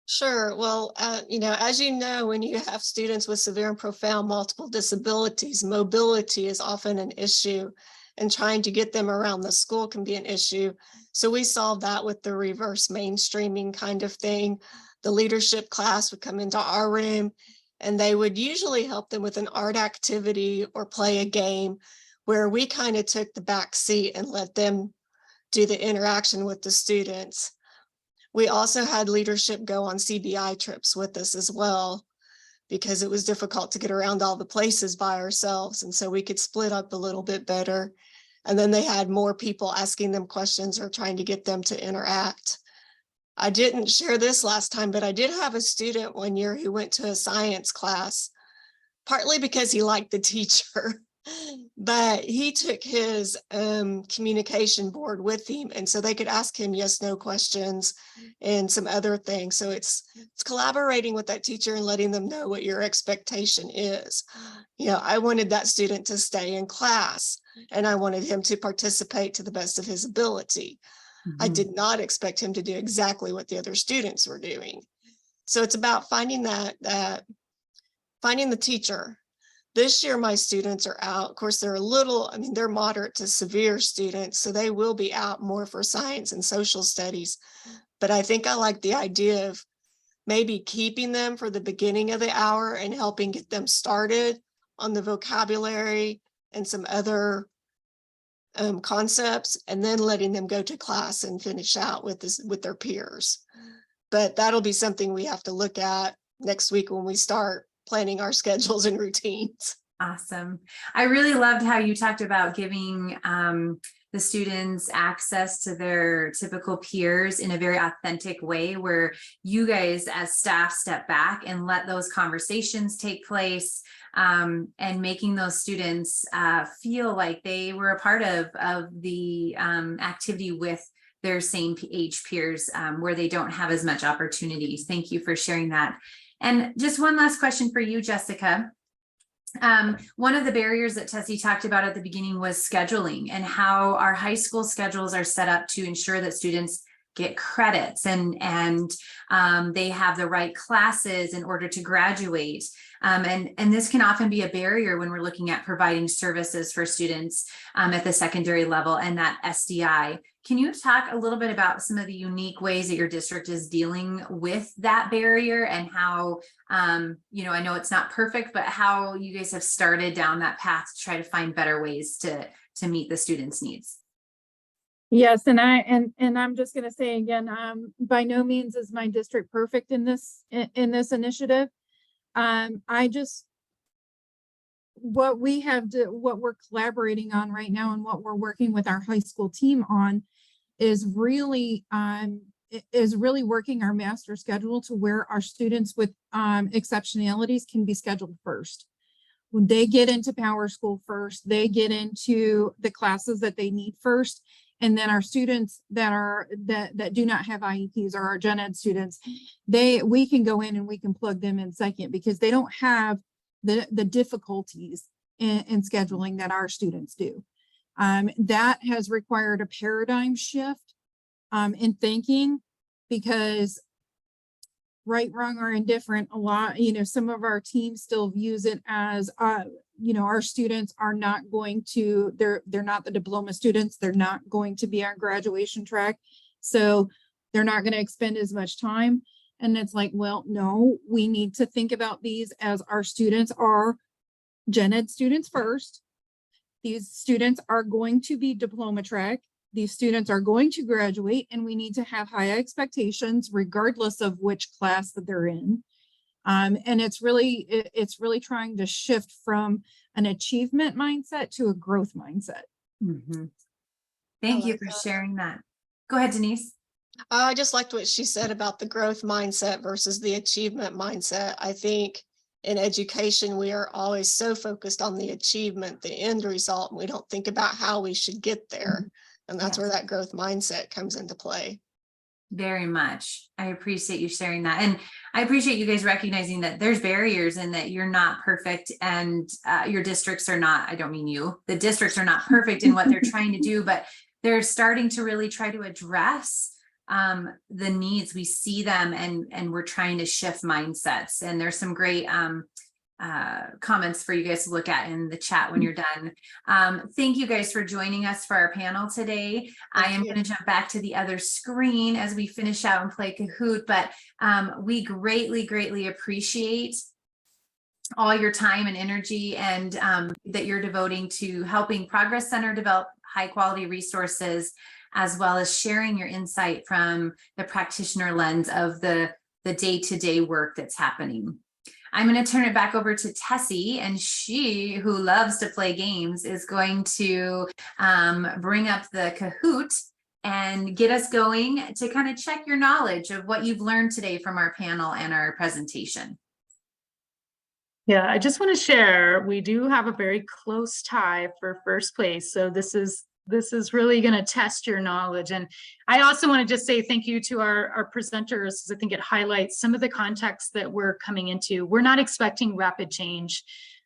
Sure. Well, as you know, when you have students with severe and profound multiple disabilities, mobility is often an issue, and trying to get them around the school can be an issue. So we solved that with the reverse mainstreaming kind of thing. The leadership class would come into our room, and they would usually help them with an art activity or play a game where we kind of took the back seat and let them do the interaction with the students. We also had leadership go on CBI trips with us as well, because it was difficult to get around all the places by ourselves. And so we could split up a little bit better. And then they had more people asking them questions or trying to get them to interact. I didn't share this last time, but I did have a student one year who went to a science class, partly because he liked the teacher. But he took his communication board with him, and so they could ask him yes, no questions and some other things. So it's collaborating with that teacher and letting them know what your expectation is. I wanted that student to stay in class, and I wanted him to participate to the best of his ability. I did not expect him to do exactly what the other students were doing. So it's about finding finding the teacher. This year, my students are out. Of course, they're they're moderate to severe students, so they will be out more for science and social studies. But I think I like the idea of maybe keeping them for the beginning of the hour and helping get them started on the vocabulary and some other concepts, and then letting them go to class and finish out with their peers. But that'll be something we have to look at next week when we start planning our schedules and routines. Awesome. I really loved how you talked about giving the students access to their typical peers in a very authentic way, where you guys as staff step back and let those conversations take place, and making those students feel like they were a part of the activity with their same age peers, where they don't have as much opportunities. Thank you for sharing that. And just one last question for you, Jessica. One of the barriers that Tessie talked about at the beginning was scheduling, and how our high school schedules are set up to ensure that students get credits and they have the right classes in order to graduate. And this can often be a barrier when we're looking at providing services for students at the secondary level and that SDI. Can you talk a little bit about some of the unique ways that your district is dealing with that barrier, and how, you know, I know it's not perfect, but how you guys have started down that path to try to find better ways to meet the students' needs? Yes, and I'm just going to say again, by no means is my district perfect in this initiative. What we're collaborating on right now, and what we're working with our high school team on, is really working our master schedule to where our students with exceptionalities can be scheduled first. When they get into Power School first, they get into the classes that they need first. And then our students that do not have IEPs, or our gen ed students, we can go in and we can plug them in second, because they don't have the difficulties in scheduling that our students do. That has required a paradigm shift in thinking, because right, wrong, or indifferent, a lot, you know, some of our teams still views it as, you know, our students are not going to, they're not the diploma students. They're not going to be on graduation track. So they're not going to expend as much time. And it's like, well, no, we need to think about these as our students are gen ed students first. These students are going to be diploma track. These students are going to graduate, and we need to have high expectations regardless of which class that they're in. And it's really trying to shift from an achievement mindset to a growth mindset. Mm-hmm. Thank you for sharing that. Go ahead, Denise. I just liked what she said about the growth mindset versus the achievement mindset. I think in education, we are always so focused on the achievement, the end result, and we don't think about how we should get there. And that's where that growth mindset comes into play. Very much. I appreciate you sharing that. And I appreciate you guys recognizing that there's barriers and that you're not perfect, and your districts are not, I don't mean you, the districts are not perfect in what they're trying to do, but they're starting to really try to address the needs. We see them, and we're trying to shift mindsets. And there's some great comments for you guys to look at in the chat when you're done. Thank you guys for joining us for our panel today. I am going to jump back to the other screen as we finish out and play Kahoot, but we greatly appreciate all your time and energy, and that you're devoting to helping Progress Center develop high quality resources, as well as sharing your insight from the practitioner lens of the day-to-day work that's happening. I'm going to turn it back over to Tessie, and she, who loves to play games, is going to bring up the Kahoot and get us going to kind of check your knowledge of what you've learned today from our panel and our presentation. Yeah, I just want to share, we do have a very close tie for first place. So this is really going to test your knowledge. And I also want to just say thank you to our presenters, because I think it highlights some of the context that we're coming into. We're not expecting rapid change.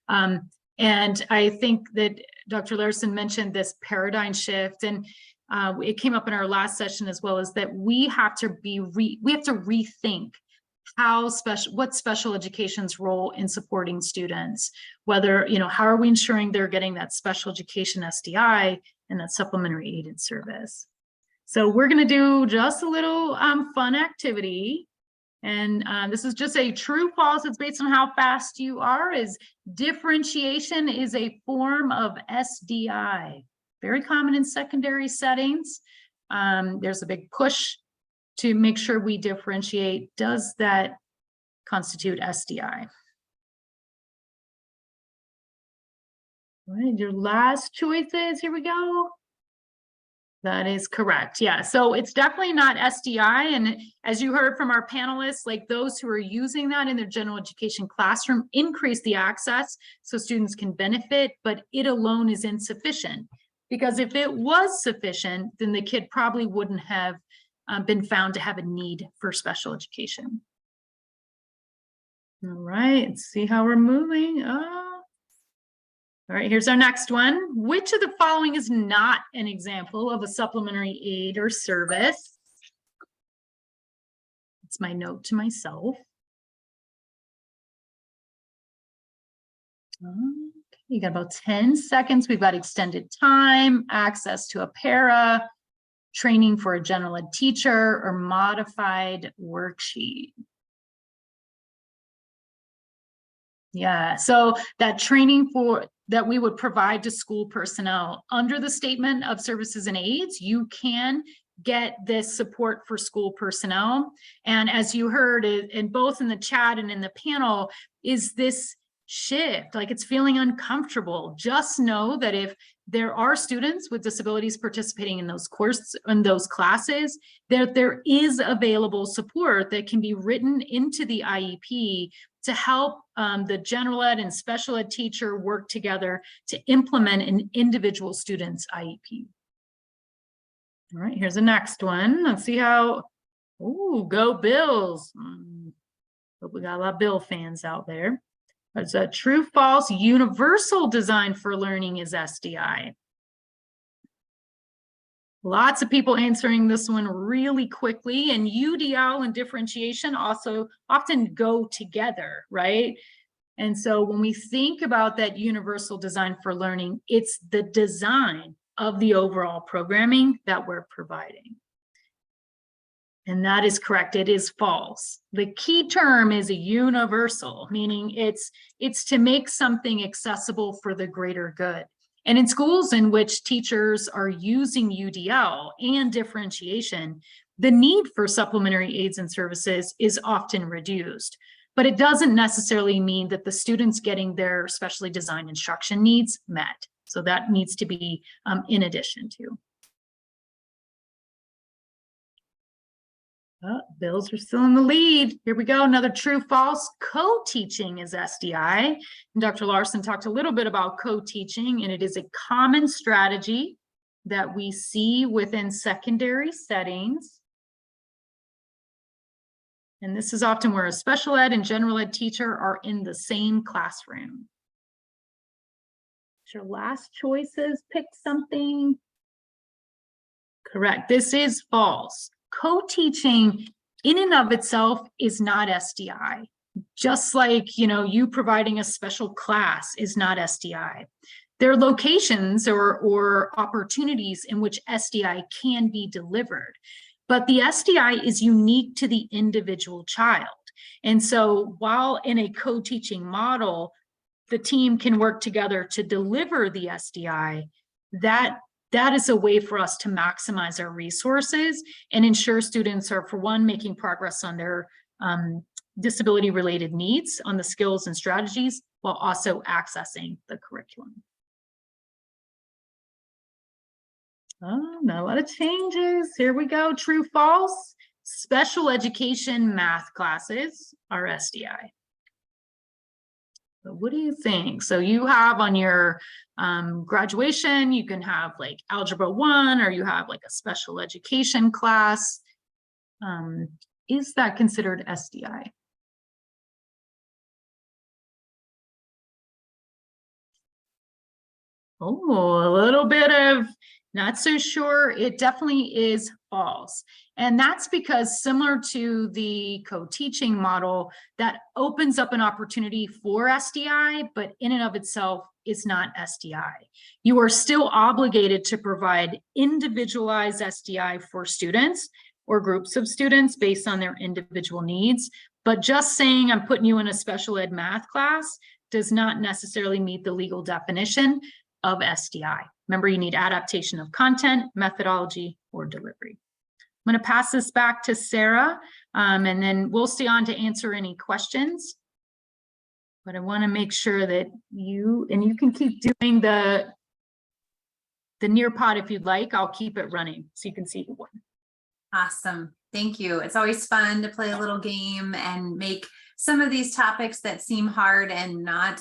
And I think that Dr. Larson mentioned this paradigm shift, and it came up in our last session as well, is that we have to rethink what special education's role in supporting students, whether, you know, how are we ensuring they're getting that special education SDI and that supplementary aided service. So we're going to do just a little fun activity. And this is just a true false. It's based on how fast you are. Is differentiation is a form of SDI. Very common in secondary settings. There's a big push to make sure we differentiate. Does that constitute SDI? All right, your last choices, here we go. That is correct. Yeah, so it's definitely not SDI. And as you heard from our panelists, like those who are using that in their general education classroom, increase the access so students can benefit, but it alone is insufficient. Because if it was sufficient, then the kid probably wouldn't have been found to have a need for special education. All right, let's see how we're moving. All right, here's our next one. Which of the following is not an example of a supplementary aid or service? It's my note to myself. Okay, you got about 10 seconds. We've got extended time, access to a para, training for a general ed teacher, or modified worksheet. Yeah, so that training that we would provide to school personnel under the statement of services and aids, you can get this support for school personnel. And as you heard in both in the chat and in the panel, is this shift, like it's feeling uncomfortable. Just know that if there are students with disabilities participating in those classes, there is available support that can be written into the IEP to help the general ed and special ed teacher work together to implement an individual student's IEP. All right, here's the next one. Let's see how, oh, go Bills. Hope we got a lot of Bill fans out there. It's a true, false, universal design for learning is SDI. Lots of people answering this one really quickly, and UDL and differentiation also often go together, right? And so when we think about that universal design for learning, it's the design of the overall programming that we're providing. And that is correct, it is false. The key term is a universal, meaning it's to make something accessible for the greater good. And in schools in which teachers are using UDL and differentiation, the need for supplementary aids and services is often reduced. But it doesn't necessarily mean that the students getting their specially designed instruction needs met. So that needs to be in addition to. Oh, Bills are still in the lead. Here we go. Another true, false. Co-teaching is SDI. And Dr. Larson talked a little bit about co-teaching, and it is a common strategy that we see within secondary settings. And this is often where a special ed and general ed teacher are in the same classroom. Your last choices, pick something. Correct. This is false. Co-teaching in and of itself is not SDI. Just like, you providing a special class is not SDI. There are locations or opportunities in which SDI can be delivered, but the SDI is unique to the individual child. And so while in a co-teaching model, the team can work together to deliver the SDI, that is a way for us to maximize our resources and ensure students are, for one, making progress on their disability related needs, on the skills and strategies, while also accessing the curriculum. Oh, not a lot of changes. Here we go. True, false. Special education math classes are SDI. So what do you think? So you have on your graduation, you can have like Algebra 1, or you have like a special education class. Is that considered SDI? Oh, a little bit of not so sure. It definitely is false. And that's because, similar to the co-teaching model, that opens up an opportunity for SDI, but in and of itself is not SDI. You are still obligated to provide individualized SDI for students or groups of students based on their individual needs. But just saying I'm putting you in a special ed math class does not necessarily meet the legal definition of SDI. Remember, you need adaptation of content, methodology, or delivery. I'm going to pass this back to Sarah, and then we'll stay on to answer any questions. But I want to make sure that you can keep doing the Nearpod if you'd like. I'll keep it running so you can see who won. Awesome. Thank you. It's always fun to play a little game and make some of these topics that seem hard and not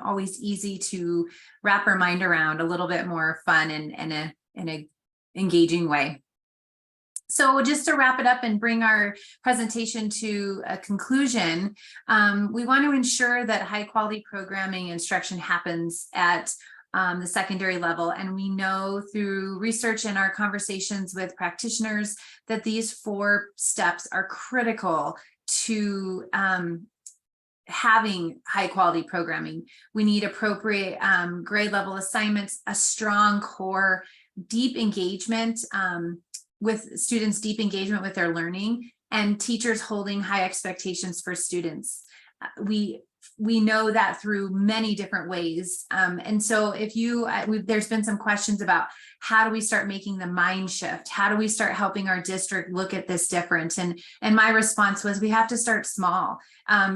always easy to wrap our mind around a little bit more fun and in a engaging way. So just to wrap it up and bring our presentation to a conclusion, we want to ensure that high quality programming instruction happens at the secondary level. And we know through research and our conversations with practitioners that these 4 steps are critical to having high quality programming. We need appropriate grade level assignments, a strong core, deep engagement with students, deep engagement with their learning, and teachers holding high expectations for students. We know that through many different ways. And so if there's been some questions about how do we start making the mind shift? How do we start helping our district look at this different? And my response was, we have to start small.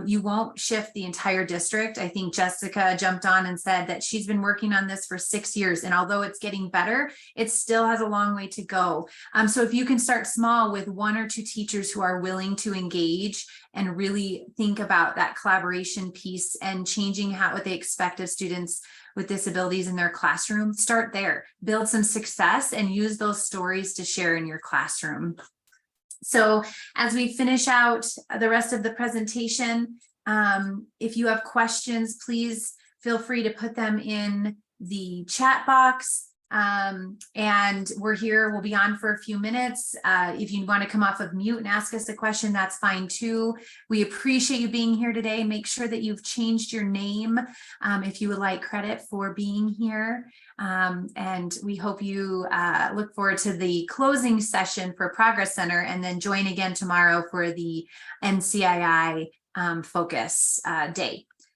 You won't shift the entire district. I think Jessica jumped on and said that she's been working on this for 6 years. And although it's getting better, it still has a long way to go. So if you can start small with 1 or 2 teachers who are willing to engage and really think about that collaboration piece and changing what they expect of students with disabilities in their classroom, start there, build some success and use those stories to share in your classroom. So as we finish out the rest of the presentation, if you have questions, please feel free to put them in the chat box. And we're here, we'll be on for a few minutes. If you want to come off of mute and ask us a question, that's fine too. We appreciate you being here today. Make sure that you've changed your name if you would like credit for being here. And we hope you look forward to the closing session for Progress Center, and then join again tomorrow for the NCII focus day.